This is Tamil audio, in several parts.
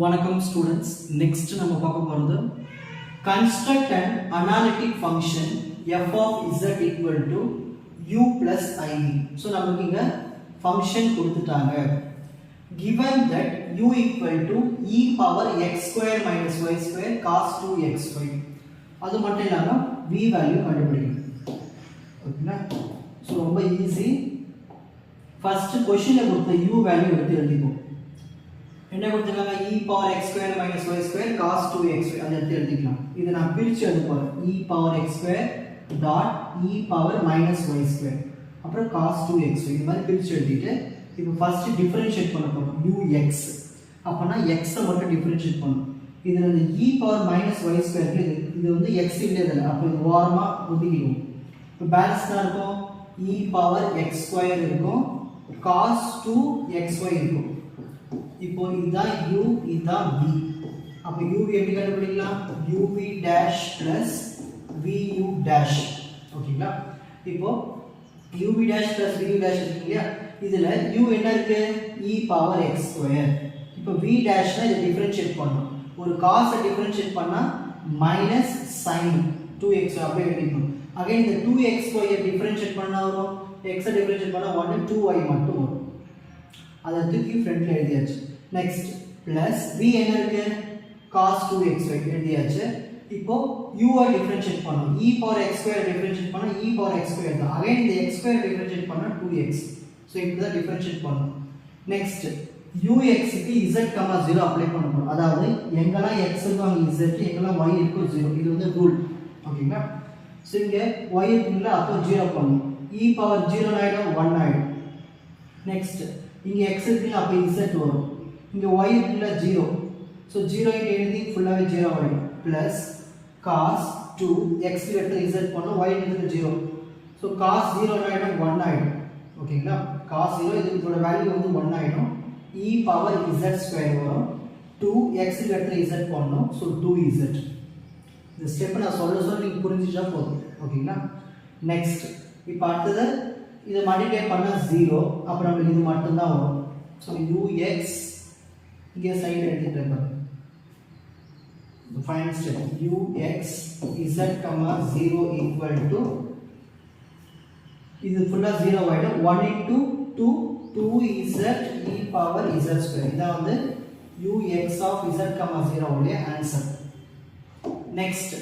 வணக்கம் ஸ்டூடெண்ட்ஸ். நெக்ஸ்ட் நம்ம பார்க்க போறது construct an analytic function f of z equal to u plus iv. so நமக்கு இங்க function கொடுத்துட்டாங்க. given that u equal to e power x square minus y square cos 2xy, அது மட்டும் இல்லாம v வேல்யூ கண்டுபிடிக்கணும். ஓகேனா? சோ ரொம்ப ஈஸி. ஃபர்ஸ்ட் क्वेश्चनல கொடுத்த u வேல்யூ எடுத்து எழுதிப்போம். என்ன கொடுத்திருக்காங்க? e power x square minus y square cos 2xy அதை எடுத்து எழுதிக்கலாம். இத நான் பிரிச்சு எழுத போறேன். e power x square dot e power minus y square அப்புறம் cos 2xy இந்த மாதிரி பிரிச்சு எழுதிட்டு இப்போ ஃபர்ஸ்ட் டிஃபரன்ஷியேட் பண்ண போறோம். ux அப்பனா x ஐ மட்டும் டிஃபரன்ஷியேட் பண்ணனும். இதுல இந்த e power minus y square இது வந்து x இல்லைல, அப்ப இது ஓரமா ஒதுக்கிடுவோம். இப்போ பேலன்ஸ் தான் இருக்கும். e power x square இருக்கும், cos 2xy இருக்கும். இப்போ இதான் u இதான் v. அப்ப u எப்படி கண்டுபிடிக்கலாம்? uv dash plus vu dash. ஓகேங்களா? இப்போ uv dash plus vu dash இருக்கு இல்லையா? இதுல u என்ன இருக்கு? e power x square. இப்போ v dash னா இத டிஃபரன்ஷியேட் பண்ணனும். ஒரு cos ஐ டிஃபரன்ஷியேட் பண்ணா minus sin 2x அப்படியே எழுதிக்கணும். அகைன் இந்த 2xy ஐ டிஃபரன்ஷியேட் பண்ணா வரும், x ஐ டிஃபரன்ஷியேட் பண்ணா 1 2y மட்டும் வரும். அதை தூக்கி ஃப்ரண்ட்ல எழுதியாச்சு. நெக்ஸ்ட் பிளஸ் v என்ன இருக்கு? cos 2xy எழுதியாச்சு. இப்போ u ஐ டிஃபரன்ஷியேட் பண்ணனும். e power x square differentiate பண்ணா e power x square தான். அகைன் இந்த x square டிஃபரன்ஷியேட் பண்ணா 2x. சோ இப்படி தான் டிஃபரன்ஷியேட் பண்ணனும். நெக்ஸ்ட் ux க்கு z, 0 அப்ளை பண்ணனும். அதாவது எங்கலாம் x இருக்கோ அங்க z, எங்கலாம் y இருக்கோ 0. இது வந்து ரூல். ஓகேங்களா? சோ இங்க y இருக்குல, அப்போ 0 பண்ணனும். e power 0 ஆயிடும், 1 ஆயிடும். நெக்ஸ்ட் இங்க x இருக்குல, அப்ப z வரும். இங்க y இருக்குல 0. சோ 0 இன்டு எனிதிங் ஃபுல்லாவே 0 ஆயிடும். பிளஸ் cos 2 x இடத்துல z பண்ணனும், y இடத்துல 0. சோ cos 0 ஆயிடும், 1 ஆயிடும். ஓகேங்களா? cos 0 இதோட வேல்யூ வந்து 1 ஆயிடும். e power z ஸ்கொயர் வரும். 2x இடத்துல z பண்ணனும். So 2z. இந்த ஸ்டெப் நான் சொல்ல நீங்க புரிஞ்சிட்டா போதும். ஓகேங்களா? நெக்ஸ்ட் இப்போ அடுத்து இத மல்டிப்ளை பண்ணா 0, அப்புறம் நமக்கு இது மட்டும் தான் வரும். சோ ux இங்க சைடு எடுத்துட்டு பாருங்க. the final step ux z, 0 equal to இது ஃபுல்லா 0 ஆயிடும். 1 into 2 2z e power z square. இதான் வந்து ux of z, 0 உடைய ஆன்சர். நெக்ஸ்ட்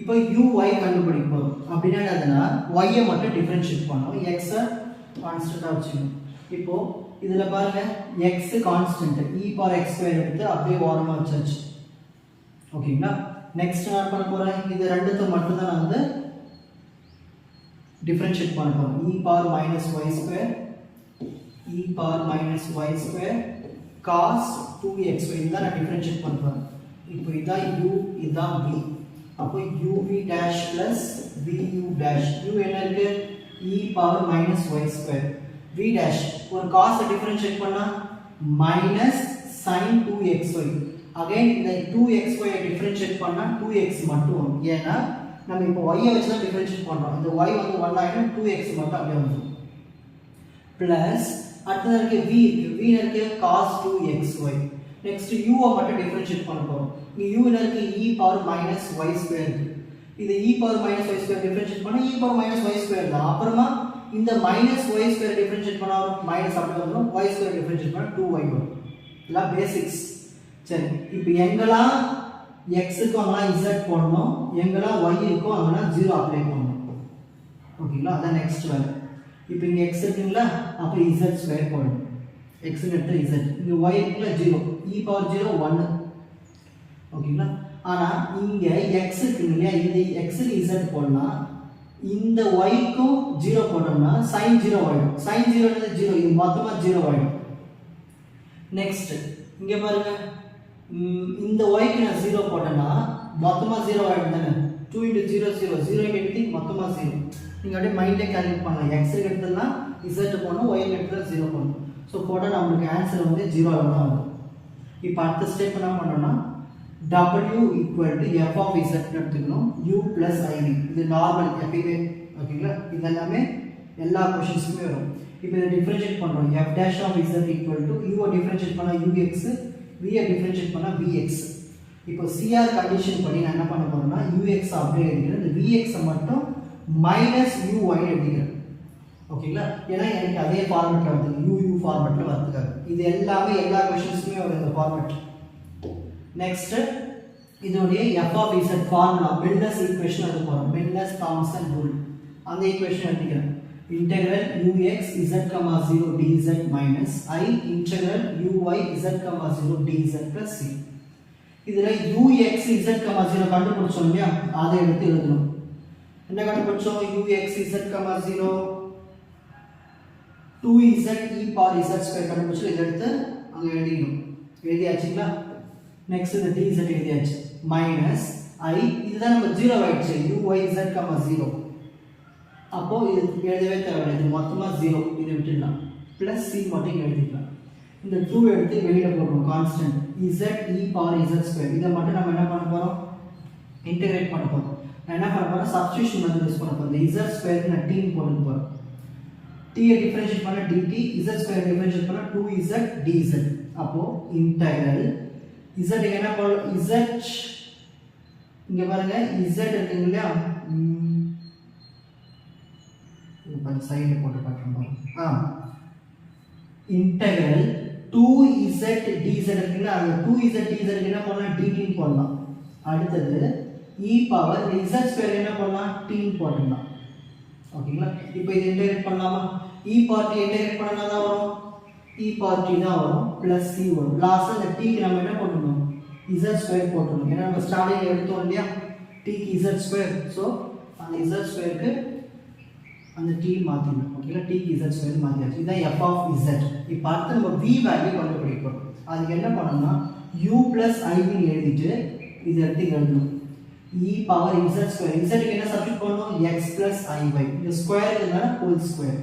இப்போ uy கண்டுபிடிப்போம். அப்படினா என்னன்னா y ஐ மட்டும் டிஃபரன்ஷியேட் பண்ணனும், x ஐ கான்ஸ்டன்ட்டா வச்சுக்கணும். இப்போ இதுல பாருங்க x constant e power x square எடுத்து அப்படியே ஓரமா வச்சாச்சு. ஓகேங்களா? நெக்ஸ்ட் என்ன பண்ண போறேன்? இது ரெண்டுத்தை மட்டும் தான் நான் வந்து டிஃபரன்ஷியேட் பண்ண போறேன். e power minus y square e power minus y square cos 2xy இதான் நான் டிஃபரன்ஷியேட் பண்ண போறேன். இப்போ இதான் u இதான் v. அப்போ uv dash plus vu dash. u என்ன இருக்கு? e power minus y square. v dash ஒரு cos ஐ டிஃபரன்ஷியேட் பண்ணா minus sin 2xy. அகைன் இந்த 2xy ஐ டிஃபரன்ஷியேட் பண்ணா 2x மட்டும் வரும். ஏன்னா நம்ம இப்போ y ஐ வச்சு தான் டிஃபரன்ஷியேட் பண்றோம். இந்த y வந்து 1 ஆயிடும், 2x மட்டும் அப்படியே வந்துரும். பிளஸ் அடுத்து இருக்கு v இருக்கு. v இருக்கு cos 2xy. நெக்ஸ்ட் u ஐ மட்டும் டிஃபரன்ஷியேட் பண்ண போறோம். இங்க u என்ன இருக்கு? e power minus y square இருக்கு. இது e power minus y square differentiate பண்ணா e power minus y square தான். அப்புறமா இந்த minus y square டிஃபரன்ஷியேட் பண்ணா மைனஸ் அப்படியே வந்துரும். y square டிஃபரன்ஷியேட் பண்ணா 2y வரும். இதெல்லாம் பேசிக்ஸ். சரி, இப்போ எங்கலாம் x க்கு அங்கலாம் z போடணும், எங்கலாம் y க்கு அங்கலாம் 0 அப்ளை பண்ணனும். ஓகேங்களா? அதான் நெக்ஸ்ட் வேல்யூ. இப்போ இங்க x இருக்குங்களா, அப்ப z ஸ்கொயர் போடணும். x க்கு z. இங்க y இருக்குல 0, e power 0 1. ஓகேங்களா? ஆனா இங்க x இருக்குங்க இல்லையா, இந்த x க்கு z போடனா இந்த y க்கும் 0 போட்டோம்னா sin 0 ஆயிடும். sin 0 ன்றது 0, இது மொத்தமா 0 ஆயிடும். நெக்ஸ்ட் இங்க பாருங்க, இந்த y க்கு நான் 0 போட்டேன்னா மொத்தமா 0 ஆயிடும் தானே. 2 into 0 0 0 into anything மொத்தமா 0. நீங்க அப்படியே மைண்ட்ல கால்குலேட் பண்ணலாம். x க்கு எடுத்தா z போடணும், y க்கு எடுத்தா 0 போடணும். சோ போட்டா நமக்கு ஆன்சர் வந்து 0 தான் வரும். இப்போ அடுத்த ஸ்டெப் என்ன பண்ணனும்னா w equal to f of z எடுத்துக்கணும், u plus iv. இது நார்மல் எப்பவே. ஓகேங்களா? இதெல்லாமே எல்லா क्वेश्चंसமே வரும். இப்போ இத டிஃபரன்ஷியேட் பண்றோம். f dash of z equal to u I differentiate பண்ணா ux, v டிஃபரன்ஷியேட் பண்ணா vx. இப்போ CR கண்டிஷன் படி நான் என்ன பண்ண போறேன்னா ux அப்படியே எழுதிக்கிறேன். இந்த vx மட்டும் -uy எழுதிக்கிறேன். ஓகேங்களா? ஏன்னா எனக்கு அதே ஃபார்மட்ல வருது, uu ஃபார்மட்ல வருதுக்காக. இது எல்லாமே எல்லா क्वेश्चंसமே வர இந்த ஃபார்மட். நெக்ஸ்ட் இதோடைய f of z formula Miller's equation அது போறோம். Miller's Thomson rule. அந்த ஈக்குவேஷன் எடுத்துக்கிறேன். integral ux z, 0 dz minus I integral uy z, 0 dz plus c. இதுல ux z, 0 கண்டுபிடிச்சோம் இல்லையா, அதை எடுத்து எழுதணும். என்ன கண்டுபிடிச்சோம்? ux z, 0 2z e power z square கண்டுபிடிச்சு இதை எடுத்து அங்க எழுதிக்கணும். எழுதியாச்சுங்களா? நெக்ஸ்ட் இந்த dz எழுதியாச்சு. மைனஸ் I இதுதான் நம்ம 0 ஆயிடுச்சு. uy z, 0 அப்போ இது எழுதவே தேவையில்லை, இது மொத்தமா 0, இதை விட்டுடலாம். பிளஸ் c மட்டும் எழுதிக்கலாம். இந்த 2 எடுத்து வெளியில போடுறோம். Constant z e power z square இதை மட்டும் நம்ம என்ன பண்ண போறோம்? இன்டகிரேட் பண்ண போறோம். நான் என்ன பண்ண போறேன்? சப்ஸ்டிட்யூஷன் மெத்தட் யூஸ் பண்ண போறேன். இந்த z ஸ்கொயருக்கு நான் t போட போறேன். t ஐ டிஃபரன்ஷியேட் பண்ணா dt, z ஸ்கொயர் டிஃபரன்ஷியேட் பண்ணா 2z dz. அப்போ இன்டகிரல் z என்ன போடலாம்? z இங்க பாருங்க z இருக்குங்க இல்லையா, இது சைடுல போட்டு காட்டுறேன். இன்டகிரல் 2z dz இருக்குல்ல, அந்த 2z dz என்ன பண்ணலாம்? dt ன்னு போடலாம். அடுத்தது e பவர் z ஸ்கொயர் என்ன பண்ணலாம்? t ன்னு போடலாம். ஓகேங்களா? இப்போ இது இன்டகிரேட் பண்ணலாமா? e பவர் t இன்டகிரேட் பண்ணா தான் வரும், e பவர் t தான் வரும், பிளஸ் c வரும். லாஸ்ட்ல இந்த t க்கு நம்ம என்ன பண்ணனும்? z ஸ்கொயர் போடணும். ஏன்னா நம்ம ஸ்டார்டிங்ல எடுத்தோம் இல்லையா, t க்கு z ஸ்கொயர். சோ அந்த z ஸ்கொயருக்கு அந்த t மாத்திடணும். ஓகேங்களா? t க்கு z ஸ்கொயர் மாத்தியாச்சு. இதான் f of z. இப்போ அடுத்து நம்ம v வேல்யூ கண்டுபிடிக்க போறோம். அதுக்கு என்ன பண்ணனும்னா u plus I ன்னு எழுதிட்டு இத எடுத்து எழுதணும். e power z square. z க்கு என்ன சப்ஸ்டிட்யூட் பண்ணனும்? x plus iy. இந்த ஸ்கொயர்னால ஹோல் ஸ்கொயர்.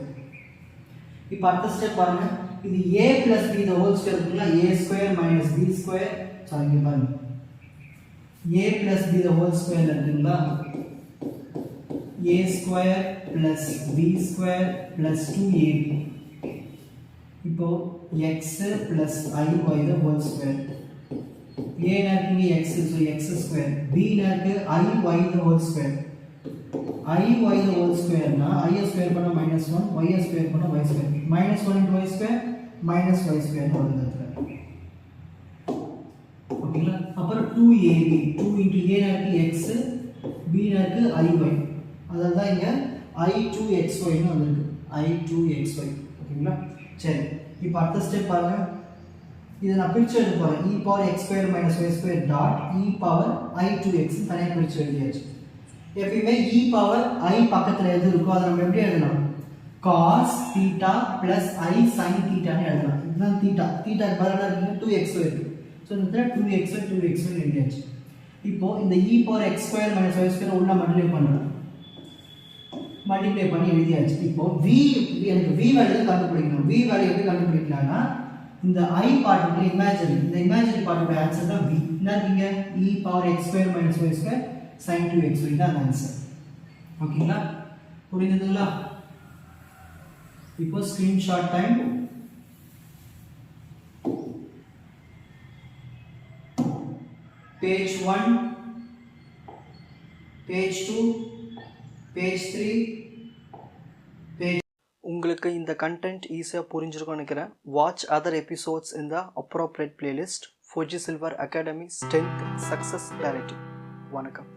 இப்போ அடுத்த ஸ்டெப் பாருங்க. இது a plus b the whole square இருக்குல்ல, a square minus b square. Sorry இங்க பாருங்க. a plus b the whole square இருக்குங்களா? a square plus b square plus 2ab. இப்போ x plus iy the whole square. a னா இருக்கு x, so x square. b னா இருக்கு iy the whole square. iy the whole square னா i square பண்ணா -1, y square பண்ணா y square. -1 into y square minus y square வருது. ஓகேங்களா? அப்புறம் 2ab, 2 into a னா இருக்கு x, b னா இருக்கு iy. அதான் இங்க i2xy ன்னு வந்திருக்கு. i2xy. ஓகேங்களா? சரி. இப்போ அடுத்த ஸ்டெப் பாருங்க. இத நான் பிரிச்சு எழுத போறேன். e power x square minus y square dot e power i2x தனியா பிரிச்சு எழுதியாச்சு. எப்பவுமே e power I பக்கத்துல எது இருக்கோ அதை நம்ம எப்படி எழுதலாம்? cos theta plus I sin theta ன்னு எழுதலாம். இதுதான் theta. theta க்கு பதிலா இருக்கு 2xy இருக்கு. சோ இந்த 2xy எழுதியாச்சு. இப்போ இந்த e power x square minus y square உள்ள மல்டிப்ளை பண்றோம். மல்டிப்ளை பண்ணி எழுதியாச்சு. இப்போ v எனக்கு v வேல்யூ கண்டுபிடிக்கணும். v வேல்யூ எப்படி கண்டுபிடிக்கலாம்னா இந்த I பார்ட்டுக்கு இமேஜினரி, இந்த இமேஜினரி பார்ட்டோட ஆன்சர் தான் v. என்ன இருக்கீங்க? e power x square minus y square sin 2xy தான் ஆன்சர். ஓகேங்களா? புரியுதுங்களா? இப்போ screenshot time. Page 1, page 2, page 3, page. உங்களுக்கு இந்த கண்டென்ட் ஈஸியாக புரிஞ்சிருக்கும்னு நினைக்கிறேன். வாட்ச் அதர் எபிசோட்ஸ் இன் த appropriate playlist. Fuji silver academy strength success directive. வணக்கம்.